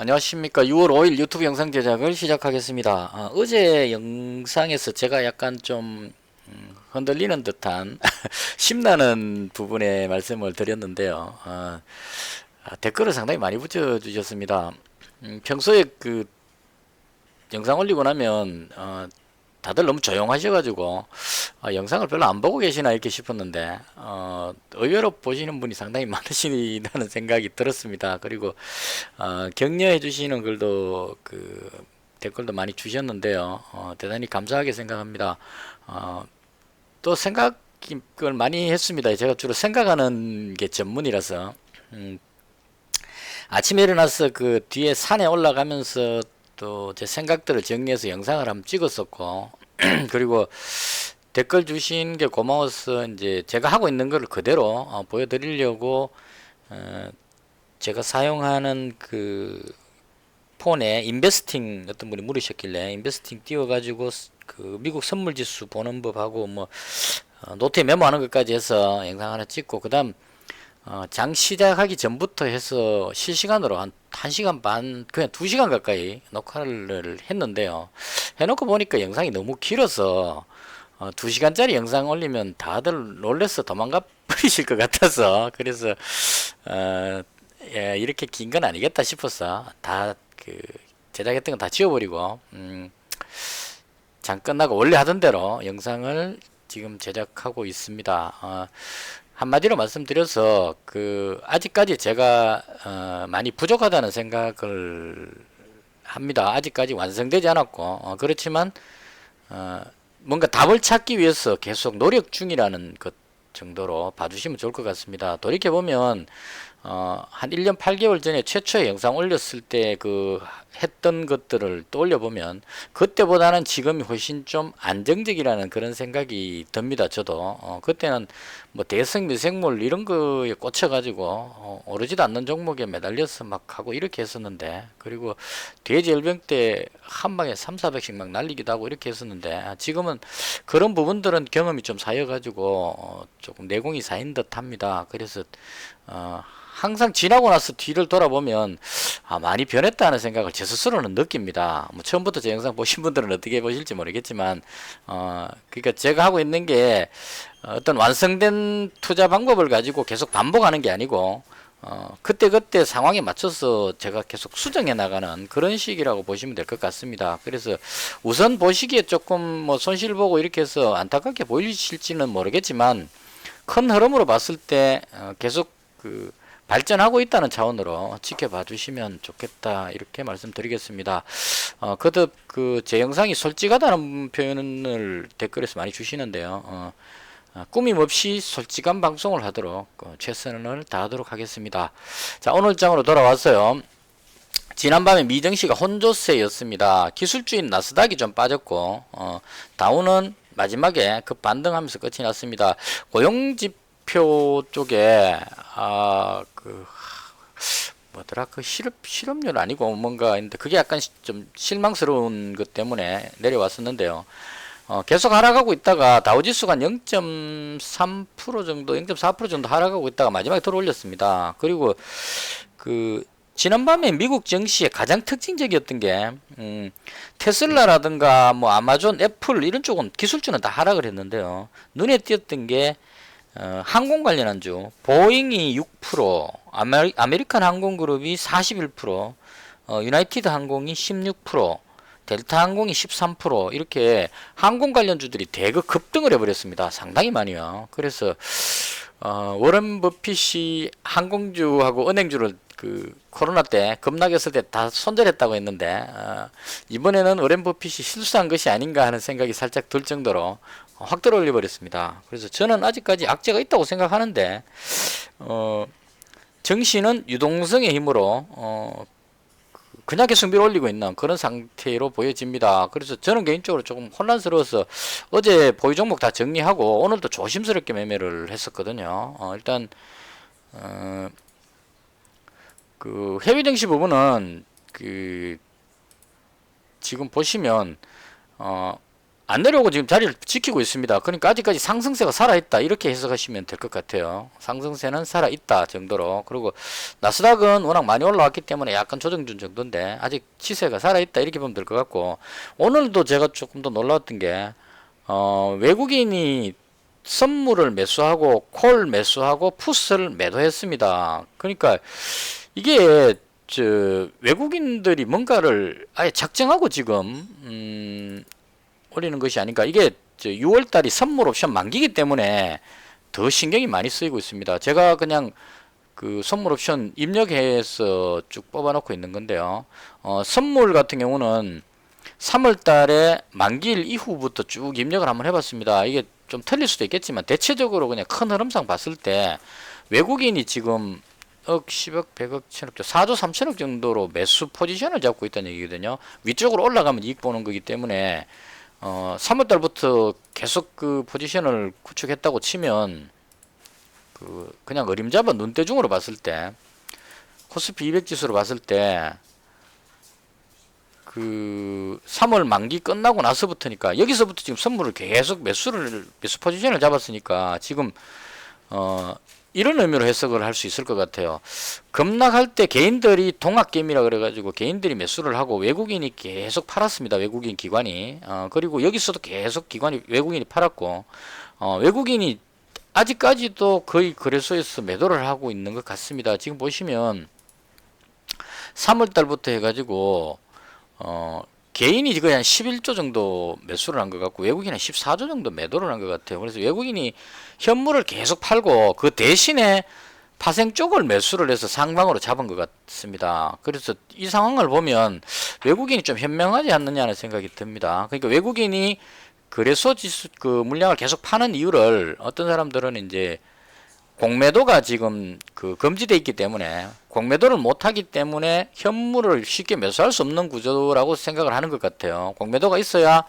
안녕하십니까. 6월 5일 유튜브 영상 제작을 시작하겠습니다. 어제 영상에서 제가 약간 좀 흔들리는 듯한 심나는 부분의 말씀을 드렸는데요. 댓글을 상당히 많이 붙여주셨습니다. 평소에 그 영상 올리고 나면 다들 너무 조용하셔가지고 영상을 별로 안 보고 계시나 이렇게 싶었는데 의외로 보시는 분이 상당히 많으시다는 생각이 들었습니다. 그리고 격려해 주시는 글도 댓글도 많이 주셨는데요. 대단히 감사하게 생각합니다. 어, 또 생각을 많이 했습니다. 제가 주로 생각하는 게 전문이라서 음, 아침에 일어나서 그 뒤에 산에 올라가면서 또 제 생각들을 정리해서 영상을 한번 찍었었고 그리고 댓글 주신 게 고마워서 이제 제가 하고 있는 걸 그대로 보여드리려고 어, 제가 사용하는 그 폰에 인베스팅 어떤 분이 물으셨길래 인베스팅 띄워가지고 그 미국 선물지수 보는 법하고 뭐 노트에 메모하는 것까지 해서 영상 하나 찍고 그다음 장 시작하기 전부터 해서 실시간으로 한 1시간 반, 그냥 2시간 가까이 녹화를 했는데요. 해놓고 보니까 영상이 너무 길어서 2시간짜리 영상 올리면 다들 놀래서 도망가 버리실 것 같아서 그래서 예, 이렇게 긴 건 아니겠다 싶어서 다 제작했던 건 다 지워버리고 장 끝나고 원래 하던 대로 영상을 지금 제작하고 있습니다. 한마디로 말씀드려서 아직까지 제가 많이 부족하다는 생각을 합니다. 아직까지 완성되지 않았고 그렇지만 뭔가 답을 찾기 위해서 계속 노력 중이라는 것 정도로 봐주시면 좋을 것 같습니다. 돌이켜보면 한 1년 8개월 전에 최초의 영상 올렸을 때 했던 것들을 떠올려 보면 그때보다는 지금이 훨씬 좀 안정적이라는 그런 생각이 듭니다. 저도 그때는 뭐 대성 미생물 이런 거에 꽂혀가지고 오르지도 않는 종목에 매달려서 막 하고 이렇게 했었는데 그리고 돼지열병 때 한 방에 3, 400씩 막 날리기도 하고 이렇게 했었는데 지금은 그런 부분들은 경험이 좀 쌓여가지고 조금 내공이 쌓인 듯 합니다. 그래서 항상 지나고 나서 뒤를 돌아보면 많이 변했다는 생각을 제 스스로는 느낍니다. 뭐 처음부터 제 영상 보신 분들은 어떻게 보실지 모르겠지만 그러니까 제가 하고 있는 게 어떤 완성된 투자 방법을 가지고 계속 반복하는 게 아니고 그때그때 상황에 맞춰서 제가 계속 수정해 나가는 그런 식이라고 보시면 될 것 같습니다. 그래서 우선 보시기에 조금 뭐 손실 보고 이렇게 해서 안타깝게 보이실지는 모르겠지만 큰 흐름으로 봤을 때 계속 발전하고 있다는 차원으로 지켜봐 주시면 좋겠다 이렇게 말씀드리겠습니다. 거듭 제 영상이 솔직하다는 표현을 댓글에서 많이 주시는데요. 꾸밈없이 솔직한 방송을 하도록 최선을 다하도록 하겠습니다. 자, 오늘 장으로 돌아왔어요. 지난밤에 미증시가 혼조세였습니다. 기술주인 나스닥이 좀 빠졌고 다우는 마지막에 반등하면서 끝이 났습니다. 고용지표 쪽에 뭐더라 실업률 아니고 뭔가 있는데 그게 약간 좀 실망스러운 것 때문에 내려왔었는데요. 계속 하락하고 있다가 다우지수가 0.3% 정도, 0.4% 정도 하락하고 있다가 마지막에 들어올렸습니다. 그리고 지난밤에 미국 증시의 가장 특징적이었던 게 테슬라라든가 뭐 아마존, 애플 이런 쪽은 기술주는 다 하락을 했는데요. 눈에 띄었던 게 항공 관련한 주 보잉이 6%, 아메리칸 항공그룹이 41%, 유나이티드 항공이 16%, 델타 항공이 13% 이렇게 항공 관련주들이 대거 급등을 해버렸습니다. 상당히 많이요. 그래서 워런 버핏이 항공주하고 은행주를 코로나 때 급락했을 때 다 손절했다고 했는데 이번에는 워런 버핏이 실수한 것이 아닌가 하는 생각이 살짝 들 정도로 확 들어올려 버렸습니다. 그래서 저는 아직까지 악재가 있다고 생각하는데 정시는 유동성의 힘으로 그냥 계속 밀어올리고 있는 그런 상태로 보여집니다. 그래서 저는 개인적으로 조금 혼란스러워서 어제 보유 종목 다 정리하고 오늘도 조심스럽게 매매를 했었거든요. 일단 해외 증시 부분은 지금 보시면 안 내려오고 지금 자리를 지키고 있습니다. 그러니까 아직까지 상승세가 살아있다 이렇게 해석하시면 될 것 같아요. 상승세는 살아있다 정도로. 그리고 나스닥은 워낙 많이 올라왔기 때문에 약간 조정 준 정도인데 아직 시세가 살아있다 이렇게 보면 될 것 같고, 오늘도 제가 조금 더 놀라웠던 게 외국인이 선물을 매수하고 콜 매수하고 풋을 매도했습니다. 그러니까 이게 외국인들이 뭔가를 아예 작정하고 지금 올리는 것이 아닌가. 이게 6월달이 선물 옵션 만기이기 때문에 더 신경이 많이 쓰이고 있습니다. 제가 그냥 그 선물 옵션 입력해서 쭉 뽑아놓고 있는 건데요. 선물 같은 경우는 3월달에 만기일 이후부터 쭉 입력을 한번 해봤습니다. 이게 좀 틀릴 수도 있겠지만 대체적으로 그냥 큰 흐름상 봤을 때 외국인이 지금 억, 10억, 100억, 1000억, 4조 3천억 정도로 매수 포지션을 잡고 있다는 얘기거든요. 위쪽으로 올라가면 이익 보는 거기 때문에 3월달부터 계속 그 포지션을 구축했다고 치면 그냥 어림잡아 눈대중으로 봤을 때 코스피 200 지수로 봤을 때 3월 만기 끝나고 나서부터니까 여기서부터 지금 선물을 계속 매수 포지션을 잡았으니까 지금 이런 의미로 해석을 할 수 있을 것 같아요. 급락할 때 개인들이 동학개미라 그래가지고 개인들이 매수를 하고 외국인이 계속 팔았습니다. 외국인 기관이. 그리고 여기서도 계속 외국인이 팔았고, 외국인이 아직까지도 거의 거래소에서 매도를 하고 있는 것 같습니다. 지금 보시면 3월달부터 해가지고 개인이 거의 한 11조 정도 매수를 한 것 같고 외국인은 14조 정도 매도를 한 것 같아요. 그래서 외국인이 현물을 계속 팔고 그 대신에 파생 쪽을 매수를 해서 상방으로 잡은 것 같습니다. 그래서 이 상황을 보면 외국인이 좀 현명하지 않느냐는 생각이 듭니다. 그러니까 외국인이 거래소 지수 물량을 계속 파는 이유를 어떤 사람들은 이제 공매도가 지금 금지되어 있기 때문에 공매도를 못하기 때문에 현물을 쉽게 매수할 수 없는 구조라고 생각을 하는 것 같아요. 공매도가 있어야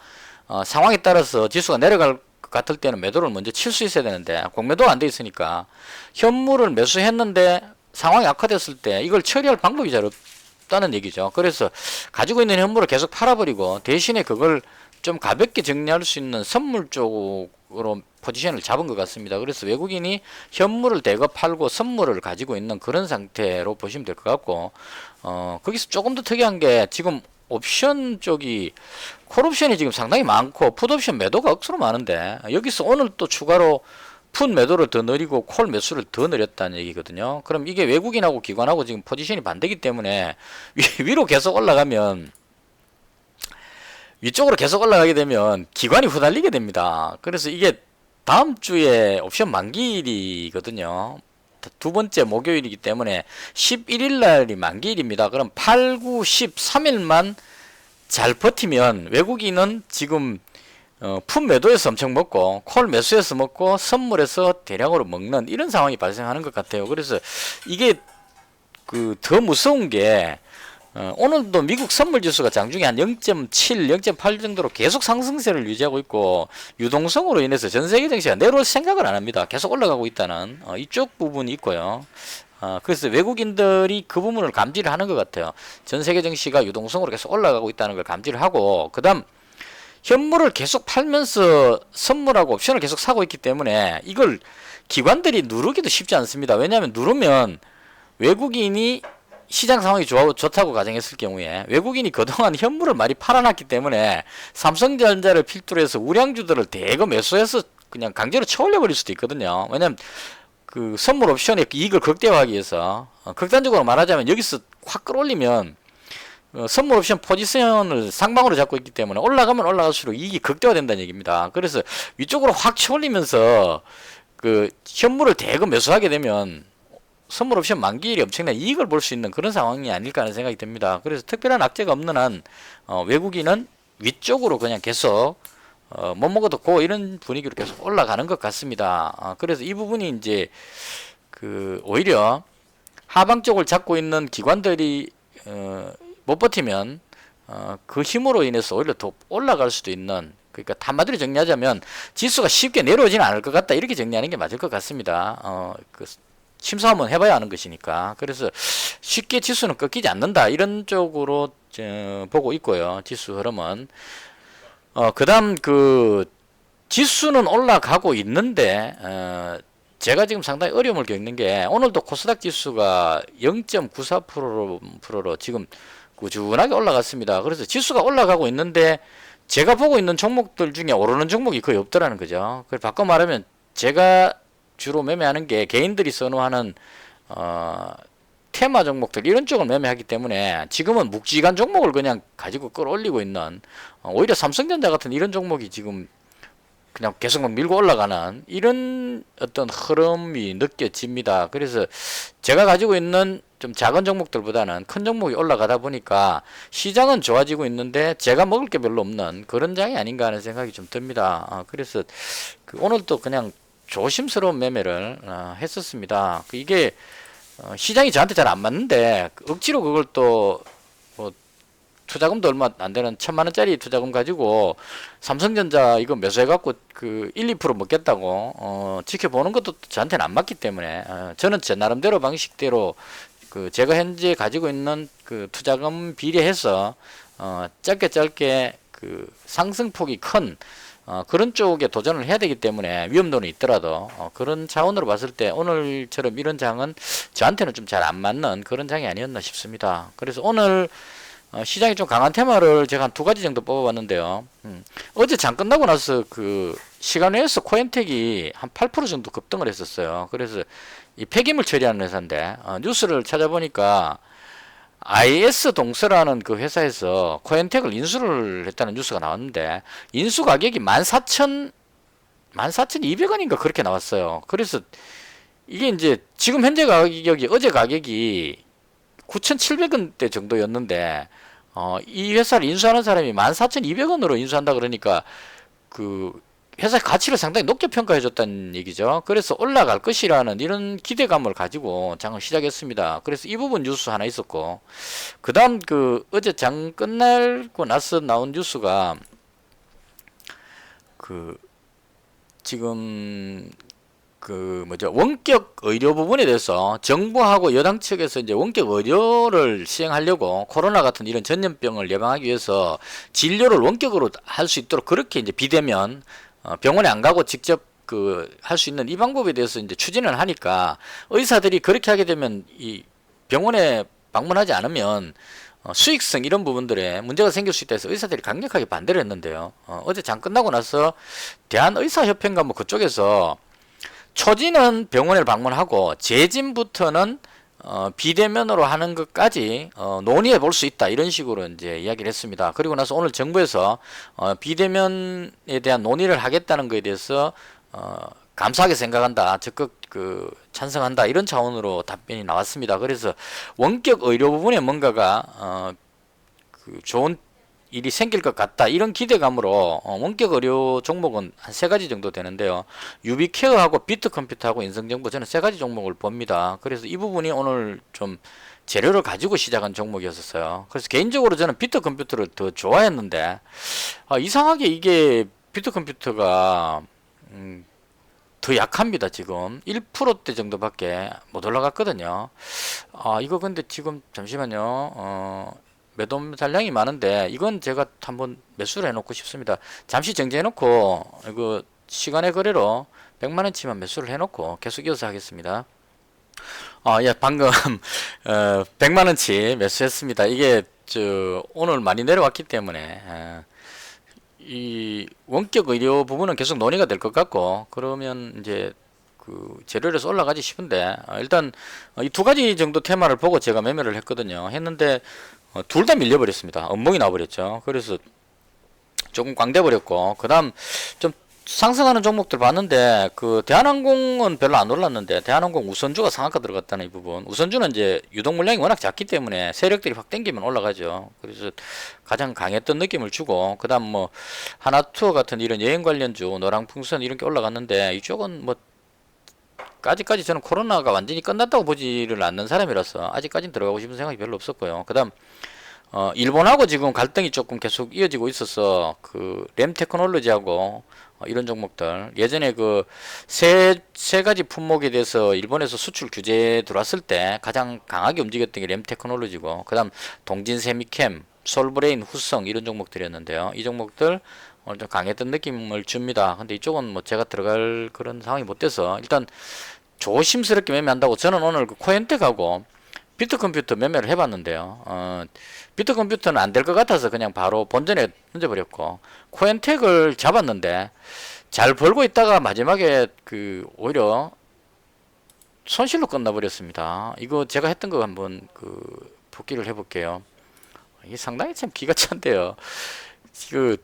상황에 따라서 지수가 내려갈 것 같을 때는 매도를 먼저 칠 수 있어야 되는데 공매도가 안 돼 있으니까 현물을 매수했는데 상황이 악화됐을 때 이걸 처리할 방법이 잘 없다는 얘기죠. 그래서 가지고 있는 현물을 계속 팔아버리고 대신에 그걸 좀 가볍게 정리할 수 있는 선물 쪽으로 포지션을 잡은 것 같습니다. 그래서 외국인이 현물을 대거 팔고 선물을 가지고 있는 그런 상태로 보시면 될 것 같고, 거기서 조금 더 특이한 게 지금 옵션 쪽이 콜옵션이 지금 상당히 많고 풋옵션 매도가 억수로 많은데 여기서 오늘 또 추가로 풋 매도를 더 늘리고 콜 매수를 더 늘렸다는 얘기거든요. 그럼 이게 외국인하고 기관하고 지금 포지션이 반대기 때문에 위로 계속 올라가면 위쪽으로 계속 올라가게 되면 기관이 후달리게 됩니다. 그래서 이게 다음 주에 옵션 만기일이거든요. 두 번째 목요일이기 때문에 11일 날이 만기일입니다. 그럼 8, 9, 10, 3일만 잘 버티면 외국인은 지금 풋 매도에서 엄청 먹고 콜 매수에서 먹고 선물에서 대량으로 먹는 이런 상황이 발생하는 것 같아요. 그래서 이게 더 무서운 게 오늘도 미국 선물지수가 장중에 한 0.7, 0.8 정도로 계속 상승세를 유지하고 있고 유동성으로 인해서 전세계 증시가 내려올 생각을 안 합니다. 계속 올라가고 있다는 이쪽 부분이 있고요. 그래서 외국인들이 그 부분을 감지를 하는 것 같아요. 전세계 증시가 유동성으로 계속 올라가고 있다는 걸 감지를 하고 그 다음 현물을 계속 팔면서 선물하고 옵션을 계속 사고 있기 때문에 이걸 기관들이 누르기도 쉽지 않습니다. 왜냐하면 누르면 외국인이 시장 상황이 좋다고 가정했을 경우에 외국인이 그동안 현물을 많이 팔아놨기 때문에 삼성전자를 필두로 해서 우량주들을 대거 매수해서 그냥 강제로 쳐올려 버릴 수도 있거든요. 왜냐면 선물 옵션의 이익을 극대화하기 위해서 극단적으로 말하자면 여기서 확 끌어올리면 선물 옵션 포지션을 상방으로 잡고 있기 때문에 올라가면 올라갈수록 이익이 극대화된다는 얘기입니다. 그래서 위쪽으로 확 쳐올리면서 현물을 대거 매수하게 되면 선물 옵션 만기일이 엄청난 이익을 볼 수 있는 그런 상황이 아닐까 하는 생각이 듭니다. 그래서 특별한 악재가 없는 한 외국인은 위쪽으로 그냥 계속 못 먹어도 고 이런 분위기로 계속 올라가는 것 같습니다. 그래서 이 부분이 이제 오히려 하방 쪽을 잡고 있는 기관들이 못 버티면 그 힘으로 인해서 오히려 더 올라갈 수도 있는, 그러니까 한마디로 정리하자면 지수가 쉽게 내려오지는 않을 것 같다 이렇게 정리하는 게 맞을 것 같습니다. 심사 한번 해봐야 하는 것이니까. 그래서 쉽게 지수는 꺾이지 않는다 이런 쪽으로 보고 있고요. 지수 흐름은 그다음 그 지수는 올라가고 있는데 제가 지금 상당히 어려움을 겪는 게 오늘도 코스닥 지수가 0.94%로 지금 꾸준하게 올라갔습니다. 그래서 지수가 올라가고 있는데 제가 보고 있는 종목들 중에 오르는 종목이 거의 없더라는 거죠. 그래서 바꿔 말하면 제가 주로 매매하는 게 개인들이 선호하는 테마 종목들 이런 쪽을 매매하기 때문에 지금은 묵직한 종목을 그냥 가지고 끌어올리고 있는 오히려 삼성전자 같은 이런 종목이 지금 그냥 계속 막 밀고 올라가는 이런 어떤 흐름이 느껴집니다. 그래서 제가 가지고 있는 좀 작은 종목들보다는 큰 종목이 올라가다 보니까 시장은 좋아지고 있는데 제가 먹을 게 별로 없는 그런 장이 아닌가 하는 생각이 좀 듭니다. 그래서 오늘 또 그냥 조심스러운 매매를 했었습니다. 이게 시장이 저한테 잘 안 맞는데 억지로 그걸 또 투자금도 얼마 안 되는 1,000만 원짜리 투자금 가지고 삼성전자 이거 매수해갖고 그 1, 2% 먹겠다고 지켜보는 것도 저한테는 안 맞기 때문에 저는 제 나름대로 방식대로 그 제가 현재 가지고 있는 그 투자금 비례해서 짧게 그 상승폭이 큰 그런 쪽에 도전을 해야 되기 때문에 위험도는 있더라도 그런 차원으로 봤을 때 오늘처럼 이런 장은 저한테는 좀 잘 안 맞는 그런 장이 아니었나 싶습니다. 그래서 오늘 시장이 좀 강한 테마를 제가 한 두 가지 정도 뽑아봤는데요. 어제 장 끝나고 나서 그 시간 외에서 코엔텍이 한 8% 정도 급등을 했었어요. 그래서 이 폐기물 처리하는 회사인데 뉴스를 찾아보니까 IS 동서라는 그 회사에서 코엔텍을 인수를 했다는 뉴스가 나왔는데 인수 가격이 14,200원인가 그렇게 나왔어요. 그래서 이게 이제 지금 현재 가격이 어제 가격이 9,700원대 정도였는데 이 회사를 인수하는 사람이 14,200원으로 인수한다 그러니까 그 회사 가치를 상당히 높게 평가해 줬다는 얘기죠. 그래서 올라갈 것이라는 이런 기대감을 가지고 장을 시작했습니다. 그래서 이 부분 뉴스 하나 있었고 그다음 그 어제 장 끝나고 나서 나온 뉴스가 그 지금 그 뭐죠 원격 의료 부분에 대해서 정부하고 여당 측에서 이제 원격 의료를 시행하려고 코로나 같은 이런 전염병을 예방하기 위해서 진료를 원격으로 할 수 있도록 그렇게 이제 비대면 병원에 안 가고 직접 그 할 수 있는 이 방법에 대해서 이제 추진을 하니까 의사들이 그렇게 하게 되면 이 병원에 방문하지 않으면 수익성 이런 부분들에 문제가 생길 수 있다 해서 의사들이 강력하게 반대를 했는데요. 어제 장 끝나고 나서 대한의사협회인가 뭐 그쪽에서 초진은 병원을 방문하고 재진부터는 비대면으로 하는 것까지 논의해 볼 수 있다 이런 식으로 이제 이야기를 했습니다. 그리고 나서 오늘 정부에서 비대면에 대한 논의를 하겠다는 것에 대해서 감사하게 생각한다, 적극 그 찬성한다 이런 차원으로 답변이 나왔습니다. 그래서 원격 의료 부분에 뭔가가 그 좋은 일이 생길 것 같다 이런 기대감으로 원격 의료 종목은 한 세 가지 정도 되는데요. 유비케어하고 비트컴퓨터하고 인성정보 저는 세 가지 종목을 봅니다. 그래서 이 부분이 오늘 좀 재료를 가지고 시작한 종목이었어요. 그래서 개인적으로 저는 비트컴퓨터를 더 좋아했는데 이상하게 이게 비트컴퓨터가 더 약합니다. 지금 1%대 정도밖에 못 올라갔거든요. 이거 근데 지금 잠시만요. 매도 잔량이 많은데 이건 제가 한번 매수를 해놓고 싶습니다. 잠시 정지해놓고 이거 시간의 거래로 100만원치만 매수를 해놓고 계속 이어서 하겠습니다. 예, 방금 100만원치 매수했습니다. 이게 오늘 많이 내려왔기 때문에 이 원격 의료 부분은 계속 논의가 될 것 같고 그러면 이제 그 재료에서 올라가지 싶은데 일단 이 두 가지 정도 테마를 보고 제가 매매를 했거든요. 했는데 둘 다 밀려버렸습니다. 엉덩이 나버렸죠. 그래서 조금 광대버렸고 그 다음 좀 상승하는 종목들 봤는데 그 대한항공은 별로 안 올랐는데 대한항공 우선주가 상한가 들어갔다는 이 부분 우선주는 이제 유동 물량이 워낙 작기 때문에 세력들이 확 땡기면 올라가죠. 그래서 가장 강했던 느낌을 주고 그 다음 뭐 하나투어 같은 이런 여행 관련주 노랑풍선 이런 게 올라갔는데 이쪽은 뭐 아직까지 저는 코로나가 완전히 끝났다고 보지를 않는 사람이라서 아직까지는 들어가고 싶은 생각이 별로 없었고요. 그 다음 일본하고 지금 갈등이 조금 계속 이어지고 있어서 그 램테크놀로지하고 이런 종목들 예전에 그 세 가지 품목에 대해서 일본에서 수출 규제 들어왔을 때 가장 강하게 움직였던 게 램테크놀로지고 그 다음 동진세미캠 솔브레인, 후성 이런 종목들이었는데요. 이 종목들 오늘 좀 강했던 느낌을 줍니다. 근데 이쪽은 뭐 제가 들어갈 그런 상황이 못 돼서 일단 조심스럽게 매매한다고. 저는 오늘 그 코엔텍하고 비트컴퓨터 매매를 해봤는데요. 비트컴퓨터는 안 될 것 같아서 그냥 바로 본전에 던져버렸고, 코엔텍을 잡았는데 잘 벌고 있다가 마지막에 그 오히려 손실로 끝나버렸습니다. 이거 제가 했던 거 한번 그 복기를 해볼게요. 이게 상당히 참 기가 찬데요. 그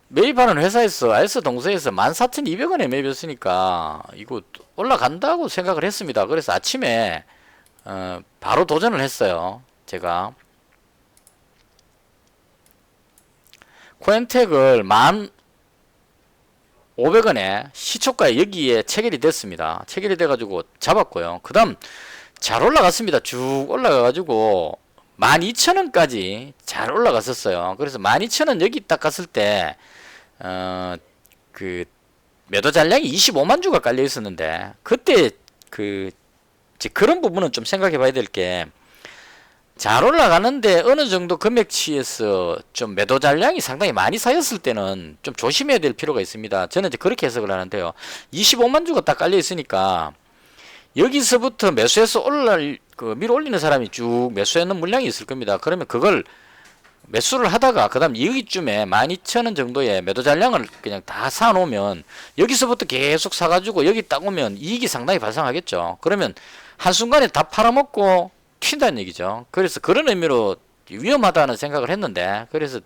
매입하는 회사에서 알스 동서에서 14,200원에 매입했으니까 이거 올라간다고 생각을 했습니다. 그래서 아침에 바로 도전을 했어요. 제가 코엔텍을 1,500원에 시초가에 여기에 체결이 됐습니다. 체결이 돼가지고 잡았고요. 그 다음 잘 올라갔습니다. 쭉 올라가가지고 12,000원까지 잘 올라갔었어요. 그래서 12,000원 여기 딱 갔을 때 그 매도 잔량이 25만 주가 깔려 있었는데, 그때 그런 부분은 좀 생각해 봐야 될 게, 잘 올라가는데 어느 정도 금액치에서 좀 매도 잔량이 상당히 많이 쌓였을 때는 좀 조심해야 될 필요가 있습니다. 저는 이제 그렇게 해석을 하는데요. 25만 주가 딱 깔려 있으니까 여기서부터 매수해서 밀어 올리는 사람이 쭉 매수하는 물량이 있을 겁니다. 그러면 그걸 매수를 하다가 그 다음 여기쯤에 12,000원 정도의 매도 잔량을 그냥 다 사놓으면 여기서부터 계속 사가지고 여기 딱 오면 이익이 상당히 발생하겠죠. 그러면 한순간에 다 팔아먹고 튄다는 얘기죠. 그래서 그런 의미로 위험하다는 생각을 했는데, 그래서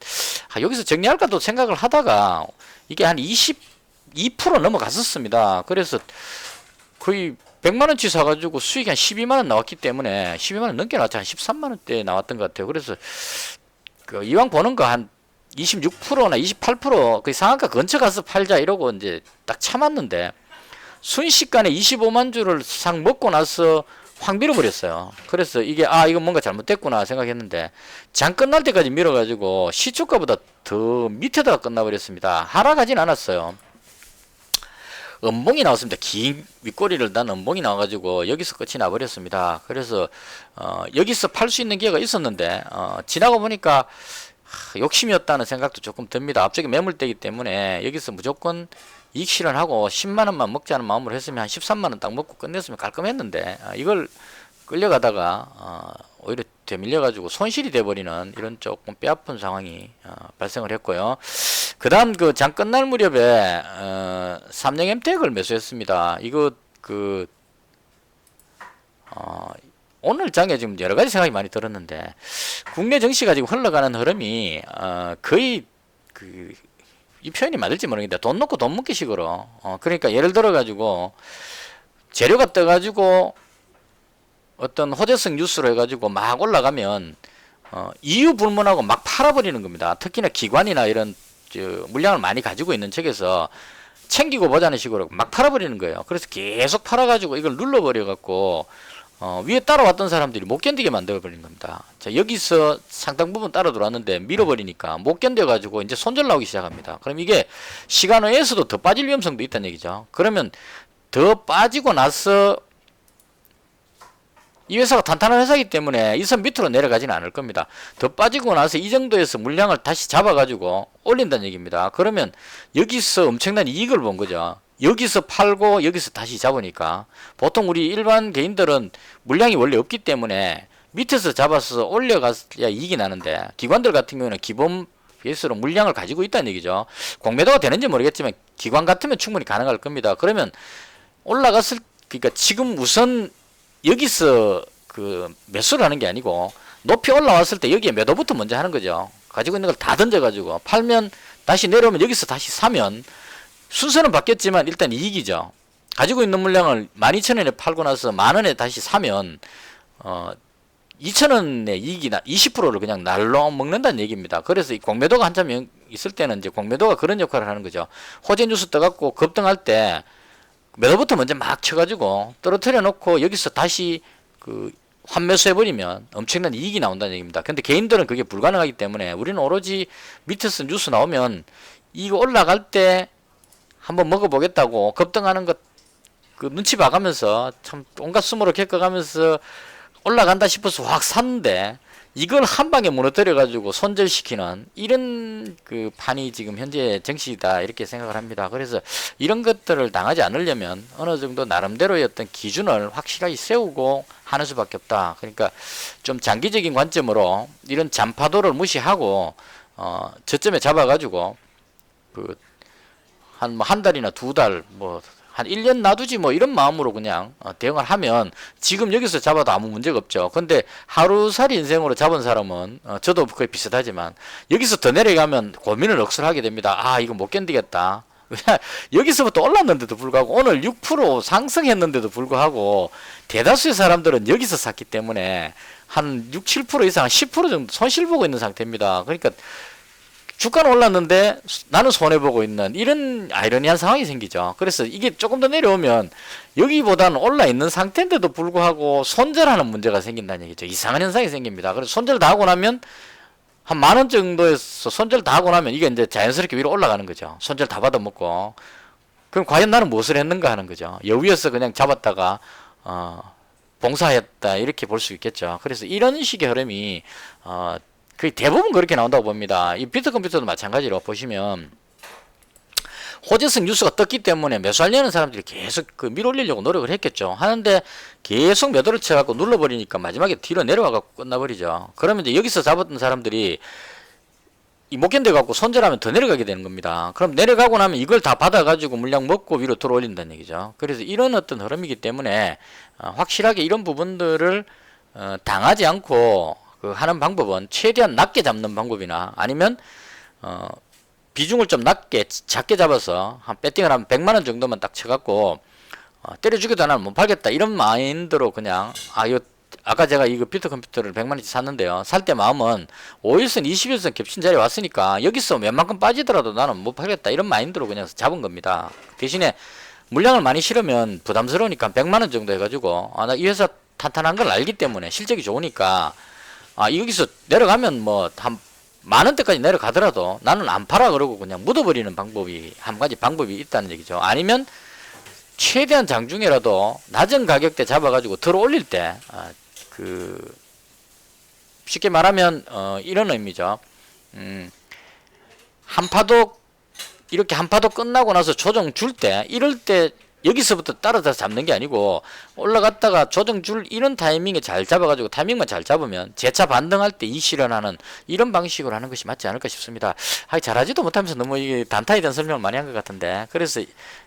여기서 정리할까도 생각을 하다가 이게 한 22% 넘어갔었습니다. 그래서 거의 100만원치 사가지고 수익이 한 12만원 나왔기 때문에, 12만원 넘게 나왔죠. 한 13만원대 나왔던 것 같아요. 그래서 이왕 보는 거 한 26%나 28% 그 상한가 근처 가서 팔자 이러고 이제 딱 참았는데, 순식간에 25만 주를 싹 먹고 나서 확 밀어버렸어요. 그래서 이게 이거 뭔가 잘못됐구나 생각했는데, 장 끝날 때까지 밀어가지고 시초가보다 더 밑에다가 끝나버렸습니다. 하락하진 않았어요. 음봉이 나왔습니다. 긴 윗꼬리를 단 음봉이 나와가지고 여기서 끝이 나버렸습니다. 그래서 여기서 팔 수 있는 기회가 있었는데 지나고 보니까 욕심이었다는 생각도 조금 듭니다. 앞쪽에 매물대기 때문에 여기서 무조건 이익 실현하고 10만원만 먹자는 마음으로 했으면 한 13만원 딱 먹고 끝냈으면 깔끔했는데, 이걸 끌려가다가 오히려 되밀려가지고 손실이 돼버리는 이런 조금 뼈아픈 상황이 발생을 했고요. 그 다음 그 장 끝날 무렵에 삼성 엠텍을 매수했습니다. 이거 오늘 장에 지금 여러가지 생각이 많이 들었는데, 국내 증시가 지금 흘러가는 흐름이 거의 이 표현이 맞을지 모르겠는데 돈 놓고 돈 먹기 식으로, 그러니까 예를 들어 가지고 재료가 떠 가지고 어떤 호재성 뉴스로 해가지고 막 올라가면 이유 불문하고 막 팔아버리는 겁니다. 특히나 기관이나 이런 물량을 많이 가지고 있는 측에서 챙기고 보자는 식으로 막 팔아버리는 거예요. 그래서 계속 팔아가지고 이걸 눌러버려갖고 위에 따라왔던 사람들이 못 견디게 만들어버린 겁니다. 자, 여기서 상당 부분 따라 들어왔는데 밀어버리니까 못 견뎌가지고 이제 손절 나오기 시작합니다. 그럼 이게 시간외에서도 더 빠질 위험성도 있다는 얘기죠. 그러면 더 빠지고 나서 이 회사가 탄탄한 회사이기 때문에 이 선 밑으로 내려가지는 않을 겁니다. 더 빠지고 나서 이 정도에서 물량을 다시 잡아가지고 올린다는 얘기입니다. 그러면 여기서 엄청난 이익을 본 거죠. 여기서 팔고 여기서 다시 잡으니까, 보통 우리 일반 개인들은 물량이 원래 없기 때문에 밑에서 잡아서 올려가야 이익이 나는데, 기관들 같은 경우는 기본 베이스로 물량을 가지고 있다는 얘기죠. 공매도가 되는지 모르겠지만 기관 같으면 충분히 가능할 겁니다. 그러면 그러니까 지금 우선 여기서 매수를 하는 게 아니고 높이 올라왔을 때 여기에 매도부터 먼저 하는 거죠. 가지고 있는 걸 다 던져가지고 팔면 다시 내려오면 여기서 다시 사면 순서는 바뀌었지만 일단 이익이죠. 가지고 있는 물량을 12,000원에 팔고 나서 만원에 다시 사면 2,000원의 이익이나 20%를 그냥 날로 먹는다는 얘기입니다. 그래서 이 공매도가 한참 있을 때는 이제 공매도가 그런 역할을 하는 거죠. 호재 뉴스 떠갖고 급등할 때 매도부터 먼저 막 쳐가지고 떨어뜨려 놓고 여기서 다시 환매수해버리면 엄청난 이익이 나온다는 얘기입니다. 근데 개인들은 그게 불가능하기 때문에 우리는 오로지 밑에서 뉴스 나오면 이거 올라갈 때 한번 먹어보겠다고 급등하는 것 눈치 봐가면서 참 온갖 수모를 겪어가면서 올라간다 싶어서 확 샀는데 이걸 한 방에 무너뜨려 가지고 손절시키는 이런 그 판이 지금 현재 정치다 이렇게 생각을 합니다. 그래서 이런 것들을 당하지 않으려면 어느 정도 나름대로의 어떤 기준을 확실하게 세우고 하는 수밖에 없다. 그러니까 좀 장기적인 관점으로 이런 잔파도를 무시하고 저점에 잡아가지고 그 한 달이나 두 달 뭐 한 1년 놔두지 뭐 이런 마음으로 그냥 대응을 하면 지금 여기서 잡아도 아무 문제가 없죠. 근데 하루살이 인생으로 잡은 사람은 저도 거의 비슷하지만 여기서 더 내려가면 고민을 억수로 하게 됩니다. 아 이거 못 견디겠다. 여기서부터 올랐는데도 불구하고 오늘 6% 상승했는데도 불구하고 대다수의 사람들은 여기서 샀기 때문에 한 6, 7% 이상 10% 정도 손실 보고 있는 상태입니다. 그러니까 주가는 올랐는데 나는 손해보고 있는 이런 아이러니한 상황이 생기죠. 그래서 이게 조금 더 내려오면 여기보다는 올라있는 상태인데도 불구하고 손절하는 문제가 생긴다는 얘기죠. 이상한 현상이 생깁니다. 그래서 손절 다 하고 나면 한 10,000원 정도에서 손절 다 하고 나면 이게 이제 자연스럽게 위로 올라가는 거죠. 손절 다 받아먹고. 그럼 과연 나는 무엇을 했는가 하는 거죠. 여위에서 그냥 잡았다가 봉사했다 이렇게 볼 수 있겠죠. 그래서 이런 식의 흐름이 거의 대부분 그렇게 나온다고 봅니다. 이 비트컴퓨터도 마찬가지로 보시면 호재성 뉴스가 떴기 때문에 매수하려는 사람들이 계속 그 밀어올리려고 노력을 했겠죠. 하는데 계속 매도를 쳐갖고 눌러버리니까 마지막에 뒤로 내려와갖고 끝나버리죠. 그러면 이제 여기서 잡았던 사람들이 못 견뎌갖고 손절하면 더 내려가게 되는 겁니다. 그럼 내려가고 나면 이걸 다 받아가지고 물량 먹고 위로 들어올린다는 얘기죠. 그래서 이런 어떤 흐름이기 때문에 확실하게 이런 부분들을 당하지 않고 그 하는 방법은 최대한 낮게 잡는 방법이나 아니면 비중을 좀 낮게 작게 잡아서 한 배팅을 하면 100만원 정도만 딱 쳐갖고 때려주기도 나는 못 팔겠다 이런 마인드로 그냥 이거 아까 제가 이거 비트컴퓨터를 100만원치 샀는데요. 살 때 마음은 5일선 20일선 겹친 자리에 왔으니까 여기서 웬만큼 빠지더라도 나는 못 팔겠다 이런 마인드로 그냥 잡은 겁니다. 대신에 물량을 많이 실으면 부담스러우니까 100만원 정도 해가지고 나 이 회사 탄탄한 걸 알기 때문에 실적이 좋으니까 여기서 내려가면 뭐 한 10,000원대까지 내려가더라도 나는 안 팔아 그러고 그냥 묻어버리는 방법이 한 가지 방법이 있다는 얘기죠. 아니면 최대한 장중에라도 낮은 가격대 잡아가지고 들어 올릴 때 쉽게 말하면 이런 의미죠. 한파도 이렇게 한파도 끝나고 나서 조정 줄 때 이럴 때 여기서부터 따라서 잡는 게 아니고 올라갔다가 조정 줄 이런 타이밍에 잘 잡아가지고 타이밍만 잘 잡으면 재차 반등할 때 이 실현하는 이런 방식으로 하는 것이 맞지 않을까 싶습니다. 잘하지도 못하면서 너무 이게 단타에 대한 설명을 많이 한 것 같은데 그래서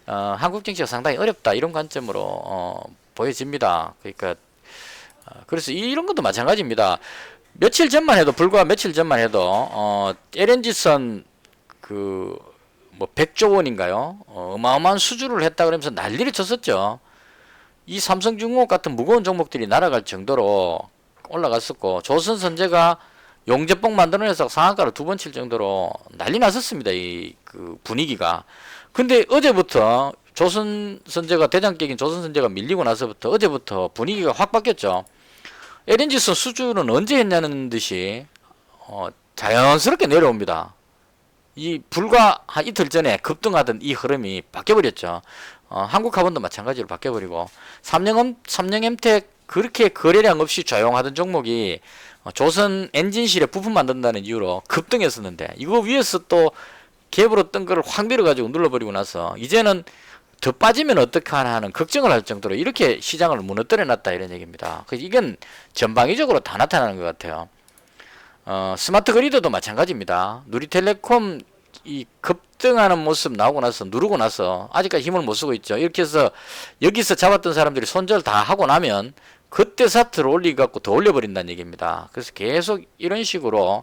한국 정치가 상당히 어렵다 이런 관점으로 보여집니다. 그러니까 그래서 이런 것도 마찬가지입니다. 며칠 전만 해도 불과 며칠 전만 해도 LNG선 뭐 100조 원인가요? 어마어마한 수주를 했다 그러면서 난리를 쳤었죠. 이 삼성중공업 같은 무거운 종목들이 날아갈 정도로 올라갔었고 조선선제가 용접봉 만들어내서 상한가를 2번 칠 정도로 난리 났었습니다. 이 분위기가. 근데 어제부터 조선선제가 대장격인 조선선제가 밀리고 나서부터 어제부터 분위기가 확 바뀌었죠. LNG선 수주는 언제 했냐는 듯이 자연스럽게 내려옵니다. 이 불과 한 이틀 전에 급등하던 이 흐름이 바뀌어버렸죠. 한국화본도 마찬가지로 바뀌어버리고 삼성엠텍 그렇게 거래량 없이 조용하던 종목이 조선 엔진실에 부품 만든다는 이유로 급등했었는데 이거 위에서 또 갭으로 뜬 거를 확 밀어가지고 눌러버리고 나서 이제는 더 빠지면 어떡하나 하는 걱정을 할 정도로 이렇게 시장을 무너뜨려 놨다 이런 얘기입니다. 이건 전방위적으로 다 나타나는 것 같아요. 스마트 그리드도 마찬가지입니다. 누리텔레콤 이 급등하는 모습 나오고 나서 누르고 나서 아직까지 힘을 못 쓰고 있죠. 이렇게 해서 여기서 잡았던 사람들이 손절 다 하고 나면 그때 사트를 올리갖고 더 올려버린다는 얘기입니다. 그래서 계속 이런 식으로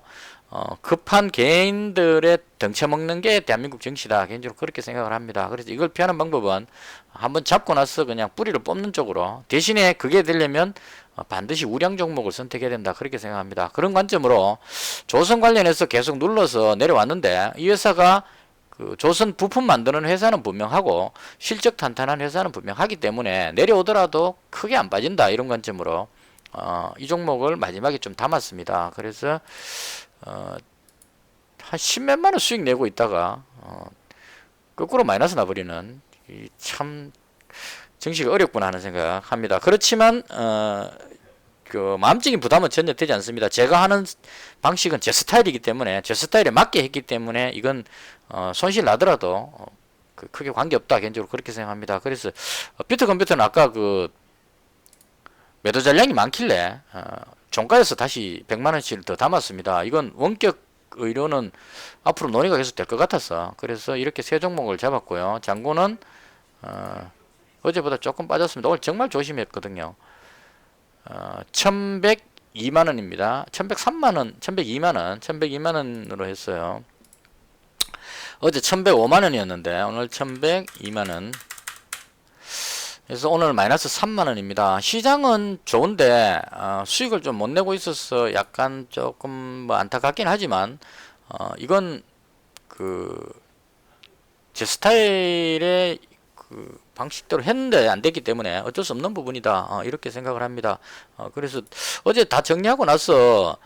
급한 개인들의 덩쳐먹는 게 대한민국 정치다. 개인적으로 그렇게 생각을 합니다. 그래서 이걸 피하는 방법은 한번 잡고 나서 그냥 뿌리를 뽑는 쪽으로 대신에 그게 되려면 반드시 우량 종목을 선택해야 된다. 그렇게 생각합니다. 그런 관점으로 조선 관련해서 계속 눌러서 내려왔는데 이 회사가 조선 부품 만드는 회사는 분명하고 실적 탄탄한 회사는 분명하기 때문에 내려오더라도 크게 안 빠진다. 이런 관점으로 이 종목을 마지막에 좀 담았습니다. 그래서 한 10몇만원 수익 내고 있다가 거꾸로 마이너스 나버리는 참 정치가 어렵구나 하는 생각합니다. 그렇지만 그 마음적인 부담은 전혀 되지 않습니다. 제가 하는 방식은 제 스타일이기 때문에 제 스타일에 맞게 했기 때문에 이건 손실 나더라도 그 크게 관계없다 개인적으로 그렇게 생각합니다. 그래서 비트 컴퓨터는 아까 그 매도 잔량이 많길래 종가에서 다시 100만원씩 더 담았습니다. 이건 원격 의료는 앞으로 논의가 계속 될 것 같아서 그래서 이렇게 세 종목을 잡았고요. 잔고는 어제보다 조금 빠졌습니다. 오늘 정말 조심했거든요. 1102만원입니다. 1103만원, 1102만원, 1102만원으로 했어요. 어제 1105만원이었는데 오늘 1102만원. 그래서 오늘 마이너스 3만원입니다. 시장은 좋은데 수익을 좀 못 내고 있어서 약간 조금 뭐 안타깝긴 하지만 이건 그 제 스타일의 그 방식대로 했는데 안 됐기 때문에 어쩔 수 없는 부분이다 이렇게 생각을 합니다. 그래서 어제 다 정리하고 나서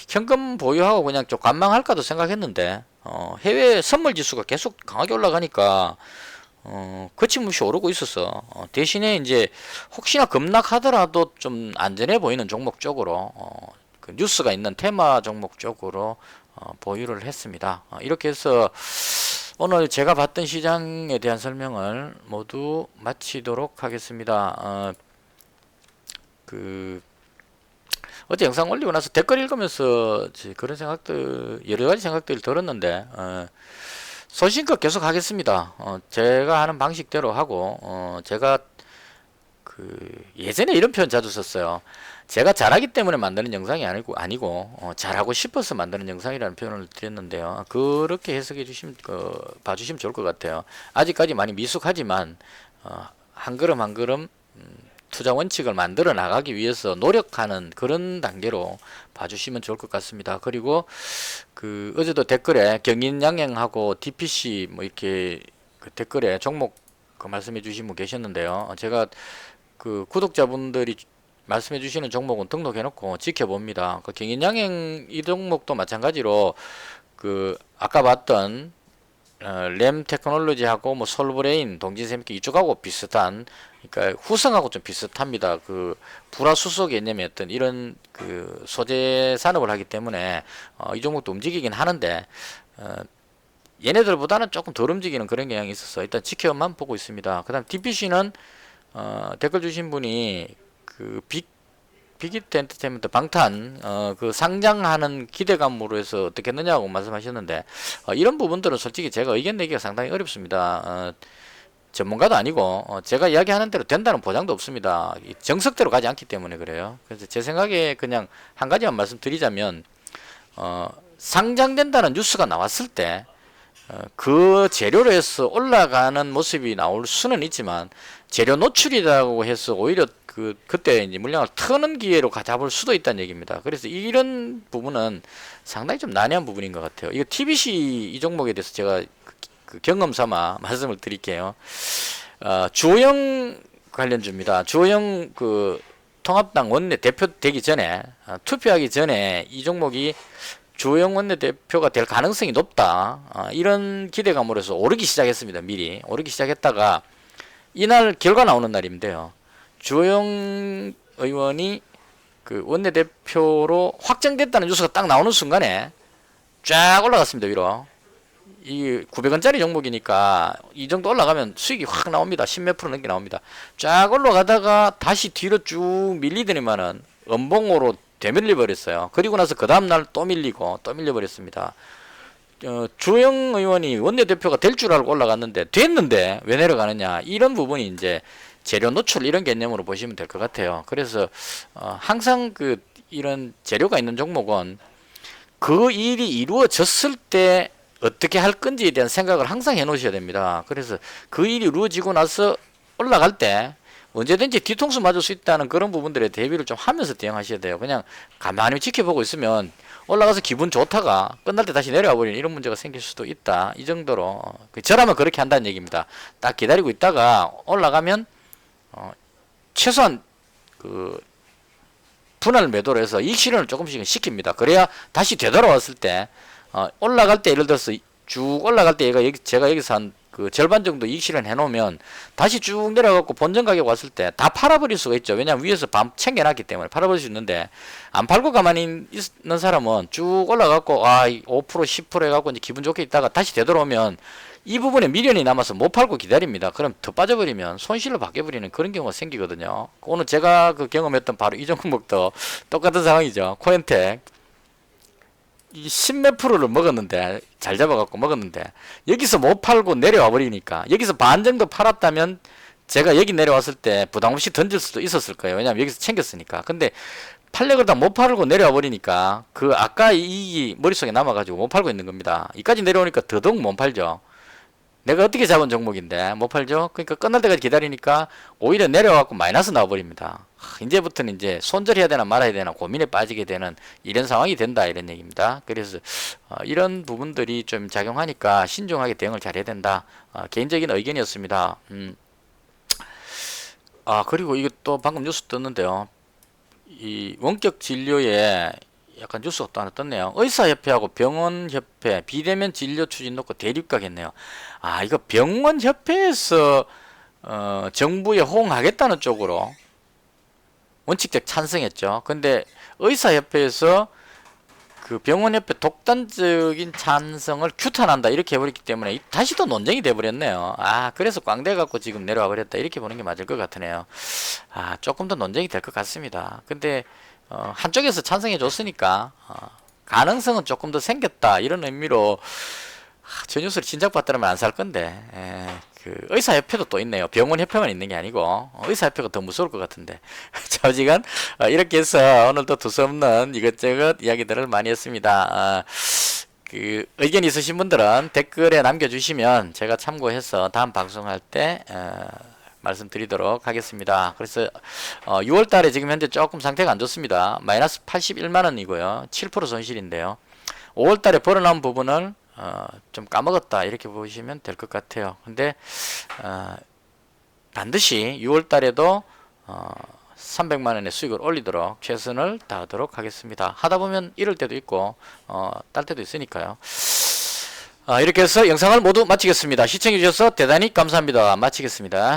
현금 보유하고 그냥 좀 관망할까도 생각했는데 해외 선물 지수가 계속 강하게 올라가니까 거침없이 오르고 있어서 대신에 이제 혹시나 급락하더라도 좀 안전해 보이는 종목 쪽으로 그 뉴스가 있는 테마 종목 쪽으로 보유를 했습니다. 이렇게 해서 오늘 제가 봤던 시장에 대한 설명을 모두 마치도록 하겠습니다. 어제 영상 올리고 나서 댓글 읽으면서 그런 생각들 여러 가지 생각들을 들었는데 소신껏 계속 하겠습니다. 제가 하는 방식대로 하고 제가 예전에 이런 표현 자주 썼어요. 제가 잘하기 때문에 만드는 영상이 아니고 잘하고 싶어서 만드는 영상이라는 표현을 드렸는데요. 그렇게 해석해 주시면 봐주시면 좋을 것 같아요. 아직까지 많이 미숙하지만 한 걸음 한 걸음 투자 원칙을 만들어 나가기 위해서 노력하는 그런 단계로 봐주시면 좋을 것 같습니다. 그리고 어제도 댓글에 경인양행하고 DPC 뭐 이렇게 댓글에 종목 말씀해 주신 분 계셨는데요. 제가 구독자분들이 말씀해 주시는 종목은 등록해 놓고 지켜봅니다. 경인양행 이 종목도 마찬가지로 아까 봤던 램 테크놀로지하고 뭐 솔브레인, 동진샘기 이쪽하고 비슷한, 그러니까 후성하고 좀 비슷합니다. 불화수소 개념의 어떤 이런 소재 산업을 하기 때문에 이 종목도 움직이긴 하는데 얘네들보다는 조금 덜 움직이는 그런 경향이 있어서 일단 지켜만 보고 있습니다. 그 다음 DPC는 댓글 주신 분이 빅히트 엔터테인먼트 방탄 상장하는 기대감으로 해서 어떻게 했느냐고 말씀하셨는데 이런 부분들은 솔직히 제가 의견 내기가 상당히 어렵습니다. 전문가도 아니고 제가 이야기하는 대로 된다는 보장도 없습니다. 정석대로 가지 않기 때문에 그래요. 그래서 제 생각에 그냥 한 가지만 말씀드리자면 상장된다는 뉴스가 나왔을 때 그 재료로 해서 올라가는 모습이 나올 수는 있지만 재료 노출이라고 해서 오히려 그때 이제 물량을 트는 기회로 잡을 수도 있다는 얘기입니다. 그래서 이런 부분은 상당히 좀 난해한 부분인 것 같아요. 이거 TBC 이 종목에 대해서 제가 경험 삼아 말씀을 드릴게요. 주호영 관련주입니다. 주호영 통합당 원내 대표 되기 전에 투표하기 전에 이 종목이 주호영 원내대표가 될 가능성이 높다. 이런 기대감으로 해서 오르기 시작했습니다. 미리 오르기 시작했다가 이날 결과 나오는 날인데요. 주호영 의원이 원내대표로 확정됐다는 뉴스가 딱 나오는 순간에 쫙 올라갔습니다. 위로. 이 900원짜리 종목이니까 이 정도 올라가면 수익이 확 나옵니다. 10몇 프로 넘게 나옵니다. 쫙 올라가다가 다시 뒤로 쭉 밀리더니만은 음봉으로 되밀려 버렸어요. 그리고 나서 그 다음날 또 밀리고 또 밀려 버렸습니다. 주호영 의원이 원내대표가 될 줄 알고 올라갔는데 됐는데 왜 내려가느냐, 이런 부분이 이제 재료 노출 이런 개념으로 보시면 될 것 같아요. 그래서 항상 이런 재료가 있는 종목은 그 일이 이루어졌을 때 어떻게 할 건지에 대한 생각을 항상 해 놓으셔야 됩니다. 그래서 그 일이 이루어지고 나서 올라갈 때 언제든지 뒤통수 맞을 수 있다는 그런 부분들에 대비를 좀 하면서 대응하셔야 돼요. 그냥 가만히 지켜보고 있으면 올라가서 기분 좋다가 끝날 때 다시 내려와 버리는 이런 문제가 생길 수도 있다. 이 정도로 저라면 그렇게 한다는 얘기입니다. 딱 기다리고 있다가 올라가면 최소한 분할 매도를 해서 이익 실현을 조금씩은 시킵니다. 그래야 다시 되돌아왔을 때 올라갈 때 예를 들어서 쭉 올라갈 때 제가 여기서 한 그 절반 정도 이익 실현 해놓으면 다시 쭉 내려가고 본전 가격 왔을 때 다 팔아버릴 수가 있죠. 왜냐하면 위에서 밤 챙겨놨기 때문에 팔아버릴 수 있는데, 안 팔고 가만히 있는 사람은 쭉 올라가고 5% 10% 해갖고 이제 기분 좋게 있다가 다시 되돌아오면 이 부분에 미련이 남아서 못 팔고 기다립니다. 그럼 더 빠져버리면 손실로 바뀌어버리는 그런 경우가 생기거든요. 오늘 제가 그 경험했던 바로 이 종목도 똑같은 상황이죠. 코엔텍 이 10몇 프로를 먹었는데, 잘 잡아갖고 먹었는데, 여기서 못 팔고 내려와 버리니까, 여기서 반 정도 팔았다면 제가 여기 내려왔을 때 부담 없이 던질 수도 있었을 거예요. 왜냐면 여기서 챙겼으니까. 근데 팔려고 다 못 팔고 내려와 버리니까 그 아까 이익이 머릿속에 남아가지고 못 팔고 있는 겁니다. 이까지 내려오니까 더더욱 못 팔죠. 내가 어떻게 잡은 종목인데 못 팔죠. 그러니까 끝날 때까지 기다리니까 오히려 내려와갖고 마이너스 나와버립니다. 이제부터는 이제 손절해야 되나 말아야 되나 고민에 빠지게 되는 이런 상황이 된다, 이런 얘기입니다. 그래서 이런 부분들이 좀 작용하니까 신중하게 대응을 잘해야 된다. 개인적인 의견이었습니다. 그리고 이것도 방금 뉴스 떴는데요. 이 원격 진료에 약간 뉴스가 또 하나 떴네요. 의사협회하고 병원협회 비대면 진료 추진 놓고 대립각했네요. 이거 병원협회에서 정부에 호응하겠다는 쪽으로 원칙적 찬성했죠. 근데 의사협회에서 그 병원협회 독단적인 찬성을 규탄한다 이렇게 해버렸기 때문에 다시 또 논쟁이 돼버렸네요. 그래서 꽝대 갖고 지금 내려와 버렸다 이렇게 보는 게 맞을 것 같으네요. 조금 더 논쟁이 될 것 같습니다. 근데 한쪽에서 찬성해 줬으니까 가능성은 조금 더 생겼다 이런 의미로 저 뉴스를 진작 봤더라면 안 살 건데, 그 의사협회도 또 있네요. 병원협회만 있는 게 아니고 의사협회가 더 무서울 것 같은데. 좌우지간 이렇게 해서 오늘도 두서없는 이것저것 이야기들을 많이 했습니다. 그 의견 있으신 분들은 댓글에 남겨주시면 제가 참고해서 다음 방송할 때 말씀드리도록 하겠습니다. 그래서 6월 달에 지금 현재 조금 상태가 안 좋습니다. 마이너스 81만원이고요. 7% 손실인데요. 5월 달에 벌어나온 부분을 좀 까먹었다 이렇게 보시면 될 것 같아요. 근데 반드시 6월 달에도 300만원의 수익을 올리도록 최선을 다하도록 하겠습니다. 하다 보면 이럴 때도 있고 딸 때도 있으니까요. 이렇게 해서 영상을 모두 마치겠습니다. 시청해 주셔서 대단히 감사합니다. 마치겠습니다.